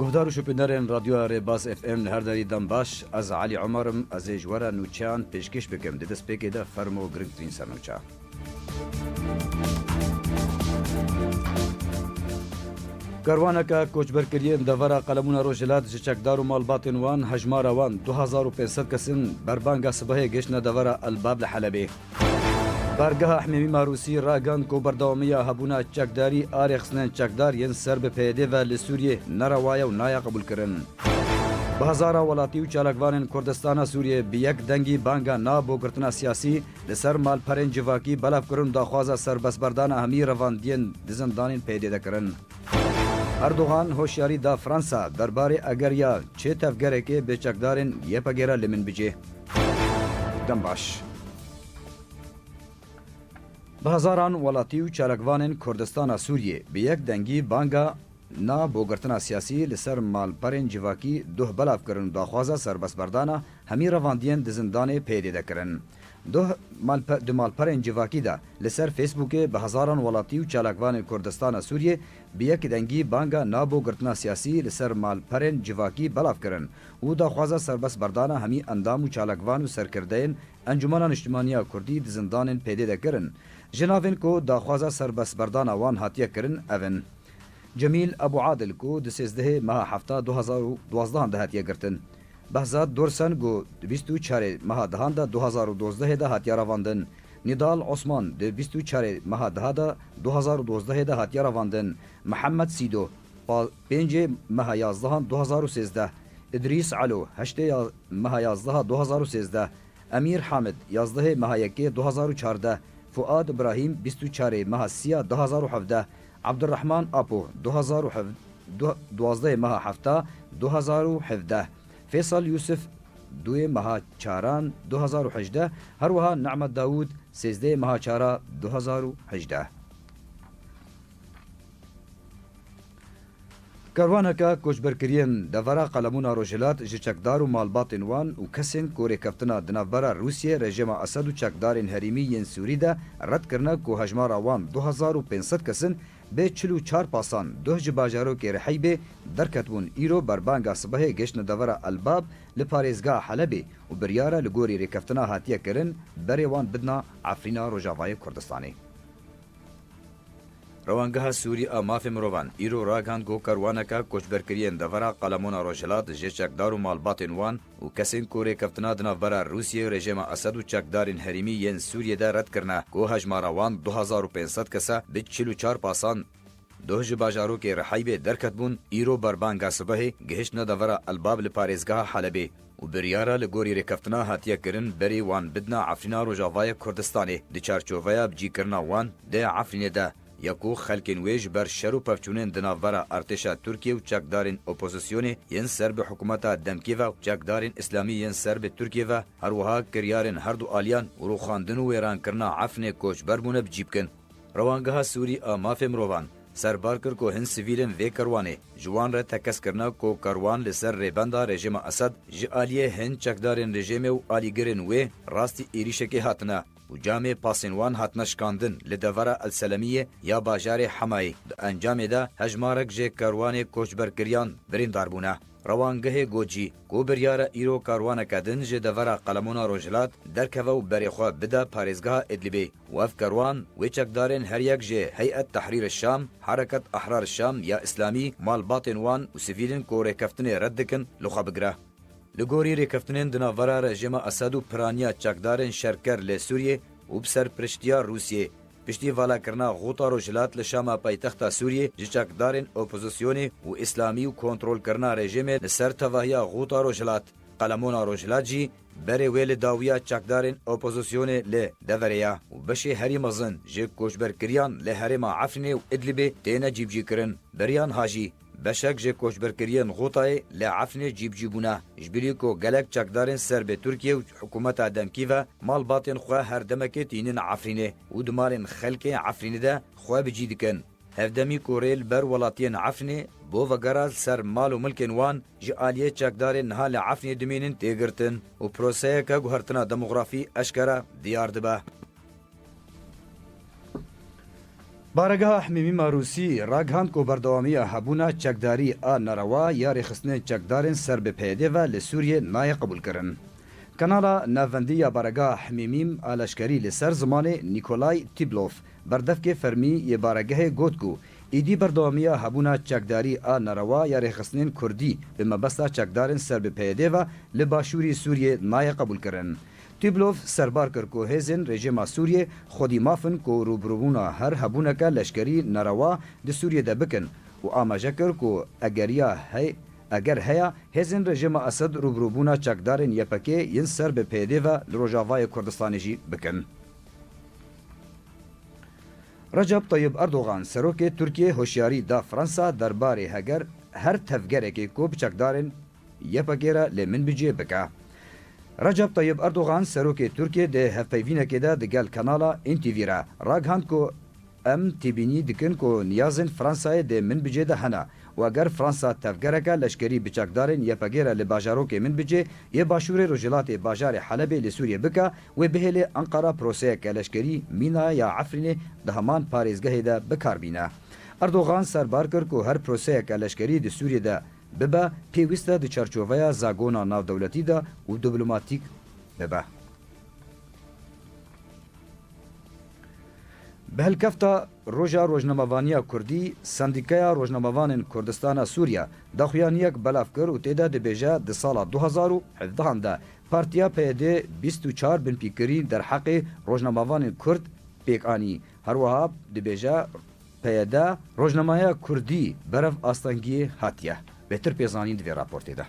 گهدار و شپنرین رادیو ریباز اف ام هر داری دم باش از علی عمرم از جوارا نوچان پیشکش بکم دست پیکی ده فرمو گرنگ ترین سر نوچا کاروانکا کوچبرکریه دورا قلمونا روجلات جچکدار و مالباتن وان هجمار وان 2500 کسن بربانگا صبح گشنا دورا الباب لحلبه بارگاه احمدی ماروسی راگان کو برداومیه هبونا چکداری آرخسنن چکدار ین سر به پیده و لسوریه نروایه و نایا قبول کرن به هزارا ولاتی و چالکوان کردستان سوریه بیک دنگی بانگا نابو گرتنا سیاسی لسر مال پرین جواکی بلاف کرن داخوازا سربسبردان همی رواندین دزندانین پیده دکرن اردوغان هوشیاری دا فرانسا درباره اگر یا چه تفگره که به چکدارین یه پگیره لمن بجه دم باش به هزاران ولاتی و چالکوان کردستان سوریه به یک دنگی بانگا نا بوگرتنا سیاسی لسر مالپرین جواکی دوه بلاف کرن داخوازا سربسبردانا همی رواندین دزندان پیده دکرن دو مالپرین جواکی دا لسر فیسبوک به هزاران ولاتی و چالکوان کردستان سوریه به یک دنگی بانگا نا بوگرتنا سیاسی لسر مالپرین جواکی بلاف کرن و داخوازا سربسبردانا همی اندام و چالکوان و سرکردین انجمن اجتماعی کردی دزندان پیده دکرن جناوین کو داخوازا سربسبردان وان هاتیه کرن اون جمیل ابو عادل کو د 13 ماه هفته 2012 ده هاتیه گرتن بهزاد دورسن گو 24 ماه دهان ده 2012 ده هاتیه رواندن ندال عثمان د 24 ماه ده 2012 ده هاتیه رواندن محمد سیدو 5 ماه 11 2013 ادریس علو 8 ماه 11 2013 امیر حامد 11 ماه 1 2014 فؤاد ابراهیم 24 ماه 3 2017 عبدالرحمن اپو 2012 ماه 7 2017 فیصل یوسف 2 ماه 4 2018 هر وها نعمت داوود 13 ماه 4 2018 کاروانکا کوچبرکرین دورا قلمونا روجلات جچکدار و مالباتن وان و کسین کوری کفتنا دنابرا روسیه رژیم اسد و چکدارین هریمی ین سوری ده رد کرنا کو هجمار وان 2500 کسن به 44 پاسان دوه جباجارو که رحی به درکتبون ایرو بربانگا صبح گشن دورا الباب لپاریزگاه حلبه و بریارا لگوری ریکفتنا هاتیه کرن بری وان بدنا عفرینا روجاوای کردستانی روانگاه سوری ماف مروان ایرو راگان گو کاروانکا کوچبرکریین دورا قلمونا روجلات جچکدار و مالباتن وان و کسین کوری کفتنا دنابرا روسیه رژیم اسد و چکدارین هریمی ین سوریه ده رد کرنا گو هجمارا وان 2500 کسا به 44 پاسان دوه جباجارو که رحی به درکت بون ایرو بربانگا صبح گهشنا دورا الباب لپاریزگاه حلبه و بریارا لگوری رکفتنا هاتیه کرن بری وان بدنا عفرینا روجاوای کردستانی دی چارچوویا بجی کرنا وان ده عفرینه ده یکو خلکین ویج بر شرو پفچونین دناورا ارتشا ترکیه و چکدارین اپوزیسیونی ین سر به حکومتا دمکیوه و چکدارین اسلامی ین سر به ترکیه و هر وها کریارین هر دو آلیان و روخاندن و ویران کرنا عفن کوچ بربونه بجیب کن روانگاه سوری ماف مروان سربار کر کو هن سیویلن و کروانه جوان را تکس کرنا کو کروان لسر ریبندا رژیم اسد جالیه هن چکدارین رژیم و آلیگرین و راستی ایریشکی هاتنا و جامع پاسنوان هاتنا شکاندن لدورا السلمیه یا باجار حمای د انجام ده هجمارک جه کاروان کوچبرکریان برین داربونه روانگه گوجی کو بریاره ایرو کاروان کدن جه دورا قلمونا روجلات درکوه و بریخوا بده پاریزگاه ادلیبی وف کاروان و چکدارن هر یک جه هیئت تحریر الشام حرکت احرار الشام یا اسلامی مال باطنوان و سیویلن کو ریکفتن ردکن لخوا بگره لگوری ریکفتنین دناورا رژیم اسد و پرانیا چکدارن شرکر لسوریه و بسر پرشتیا روسیه پشتی والا کرنا غوطا روجلات لشام پایتخت سوریه جچکدارن اپوزیسیونی و اسلامی و کنترول کرنا رژیم لسر تواهیا غوطا روجلات قلمونا روجلات جی بری ویل داویا چکدارن اپوزیسیونی ل دوریا و بشی هری مزن جه کوچبرکریان لهرما عفنی و ادلیبی تینا جیب جی کرن بریان هاجی بشک جه کوچبرکریان غوطای لعفن جیب جیبونه جبری کو گلک چکدارن سر به ترکیه و حکومت دمکی و مال باطن خواه هر دمکه تینن عفرینه و دمارن خلک عفرینه ده خواه بجید کن هفدمی کوریل بر ولاتین عفنه بو وگراز سر مال و ملکن وان جالیه چکدارن نها لعفنه دمینن تیگرتن و پروسه که گوهرتنا دموغرافی اشکره دیار دبه بارگاه حمیمی روسی راگهاند کو بردوامی هبونا چکداری آ نروا یا رخصتن چکدارن سر به پیده و لسوریه نای قبول کرن. کانالا ناوندی یا بارگاه حمیمیم آلشکری لسر زمان نیکولای تیبلوف بردفک فرمی یه بارگاه گوتگو ایدی بردوامی هبونا چکداری آ نروا یا رخصتن کردی به مبستا چکدارن سر به پیده و لباشوری سوریه نای قبول کرن. تیبلوف سربار کر کو هزن رژیم سوریه خودی مافن کو روبرونا هر هبونه که لشکری نروا د سوریه ده بکن و آماجه کر کو اگر هیا هزن رژیم اسد روبرونا چکدارن یپکه ین سر به پیده و روجاوای کردستان جی بکن. رجب طیب اردوغان سروک ترکیه هوشیاری دا فرانسا درباره هگر هر تفگره که کو بچکدارن یپکه را لمن بجی بکه. رجب طیب اردوغان سروک ترکیه ده هفپیوینه که ده دگل کانالا انتیوی را راگهاند کو ام تیبینی دکن کو نیازن فرانسای ده من بجه ده هنه و اگر فرانسا تفگرکه لشکری بچکدارن یا پگیره لباجاروک من بجه یه باشور رجلات باجار حلب لسوریه بکه و بهل انقره پروسه که لشکری مینا یا عفرین ده همان پاریزگه ده بکار بینه. اردوغان سربار کر کو هر پروسه که لشکری ده سوریه ده ببه پیوسته د چارچوبه زاگونا ناو دولتی ده و دیپلماتیک ببه. به هلکفتا روژا روزنامه‌وانی کردی سندیکای روزنامه‌وان کردستان سوریه داخویانیک بلاف کر و تیدا دبیجه د سال 2017 ده پارتیا پیده 24 بن پیکری در حق روزنامه‌وان کرد پیکانی هر وها دبیجه پیده روزنامه کردی برف آستانگی هاتیه بهتر پیزانین دوی راپورتی ده.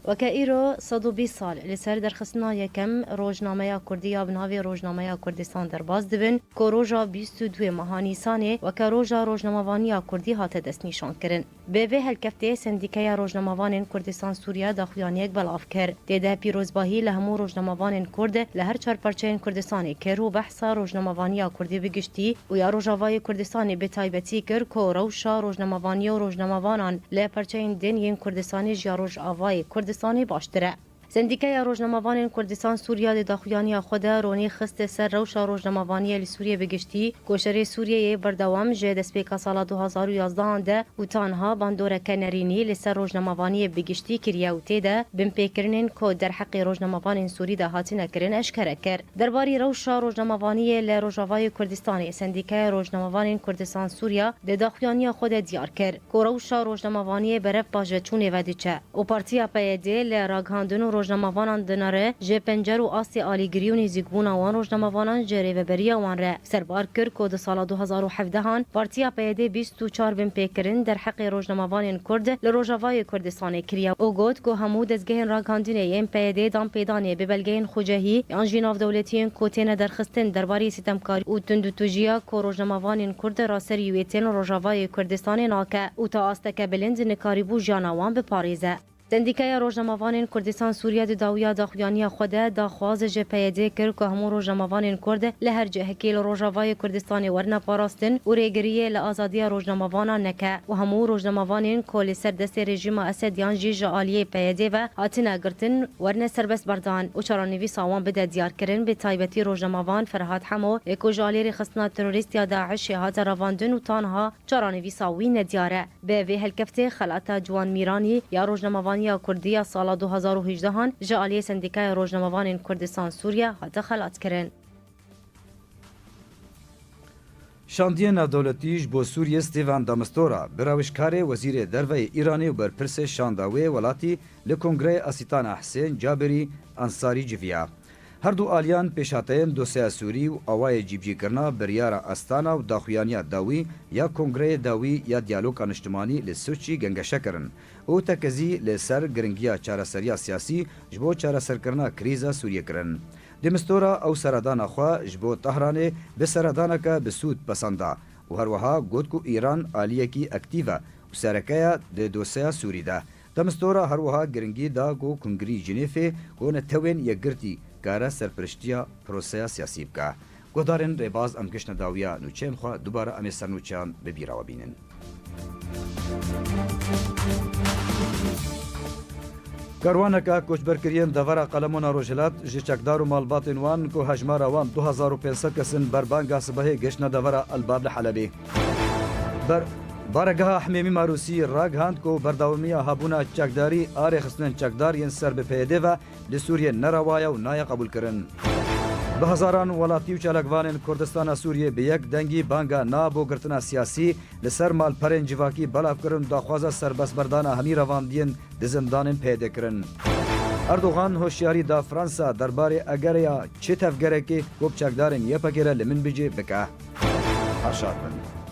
وكايرو 120 سال لسر درخستنا يكم روجنامه كردية بناوي روجنامه كردستان درباز دبن كو روجا 22 مهاني سانه وكا روجا روجناموانيا كردي هات دست نشان كرن بوه هلكفته سنديكايا روجناموان كردستان سوريا داخويانيك بلاف كر تيده پیروزباهي لهمو روجناموان كرد لهر چار پرچين كردستان كرو بحثا روجناموانيا كردي بگشتي ويا روجاواي كردستان بتايبتي كر كو روشا روجناموانيا و روجناموانان له پرچين دين كردستان جيا روجاواي كردستان باشتره. سندیکای روزنامه‌وان کردستان سوریه د داخویانی خود رونی خست سر روشا روزنامه‌وانی ل سوریه بگشتی کوشر سوریه بردوام جه د سپیکا سال 2011 ده و تنها باندور کنرینی ل سر روزنامه‌وانی بگشتی کریاوته ده بن پیکرنن کو در حق روزنامه‌وان سوری ده هاتنه کرن اشکره کر درباری روشا روزنامه‌وانی ل روجاوای کردستان سندیکای روزنامه‌وان کردستان سوریه د داخویانی خود دیار کر کو روشا روزنامه‌وانی برف باجه چونه ودیچه او پارتیا پیده ل راگاندن روزنامه‌وانان دناره جه پنجر و آسی آلیگری و نزیگبونا وان روزنامه‌وانان جه ریوبریا وان ره سربار کر کو د سال 2017 هان پارتیا پیده 24 بن پیکرین در حق روزنامه‌وان کرد ل روجاوای کردستان کریا او گوت کو همو دزگهن راگاندینه یم پیده دام پیدانه به بلگین خوجهی انجیناف دولتیین کوتینه درخستن درباری ستمکاری او تندوتوجیا کو روزنامه‌وان کرد راسر یویتن روجاوای کردستان ناکه او تا استک بلند نکاریبو جانوان به پاریزه سندیکای روزنامه‌وان کردستان سوریه د داویا داخویانی خود داخواز جه پیده کر که همو روزنامه‌وان کرد لهر جه کیل روجاوای کردستان ورنا پاراستن و ریگریه ل آزادی روزنامه‌وان نکه و همو روزنامه‌وان کل سر دست رژیم اسد یان جی عالیه پیده و اتنا گرتن ورنا سربست بردان و چرانوی ساوان بده دیار کرن به تایبتی روزنامه‌وان فرهاد حمو اکو جالی خصنا تروریست یا داعش هات رواندن و تانها چرانوی ساوی ندیاره به وی هلکفته خلاتا جوان میرانی یا روزنامه‌وان یا کردی سال 2018 هان جالی سندیکای روزنامه‌وان کردستان سوریه هات خلات کرن. شاندیه نادولتیش با سوریه ستیوان دامستورا براوشکار وزیر دروی ایرانی و برپرس شانداوی ولاتی لکنگره اسیتان حسین جابری انصاری جویا. هر دو آلیان پیشاتین دوسیه سوری و آوای جیبجی کرنا بریارا استانا و داخویانیا داوی یا کنگره داوی یا دیالوگ انشتمانی لسوچی گنگشه کرن او تکزی لسر گرنگیا چارەسەریya سیاسی جبو چارەسەرکردنا کریزا سوریه کرن. دمستورا او سردان خوا جبو طهران به سردانکه به سود پسنده و هر وها گوت کو ایران آلیکی اکتیوه و سرکه د دوسیه سوری ده. دمستورا هر وها گرنگی دا گو کنگری جنیفه گو نتوین یگرتی کارا سرپرشتیا پروسه سیاسی بکه. گودارن ریباز امکشن داویا نوچیم خوا دوباره امی سرنوچان ببیرا و بینن. کاروانکا کوچبرکریان دەڤەرە قەلەمۆنا ڕۆژهەلات ji çekdar û malbatên wan ku hejmara wan 2500 kesin berbanga sibehê geşna devera Elbab li Helebê. Baregeha Hemêmî Marûsî ragihand ku berdewamiya hebûna çekdarî arê xistinên çekdar yên ser bi pêdê ve li Sûriyê nerawaye û naye qebûlkirin. Bi hezaran welatî û çalakvanên Kurdistana Sûriyê bi yek dengî banga na bû girtina siyasî li ser malperên civakî belavkirin daxwaza serbestberdana hemî revandiyên di zindanên pêdê kirin. Erdogan hoşyarî da Fransa derbarê egereya çi tevgerekê ku çekdarên yepekê re li min bicê bike. Haşat bin.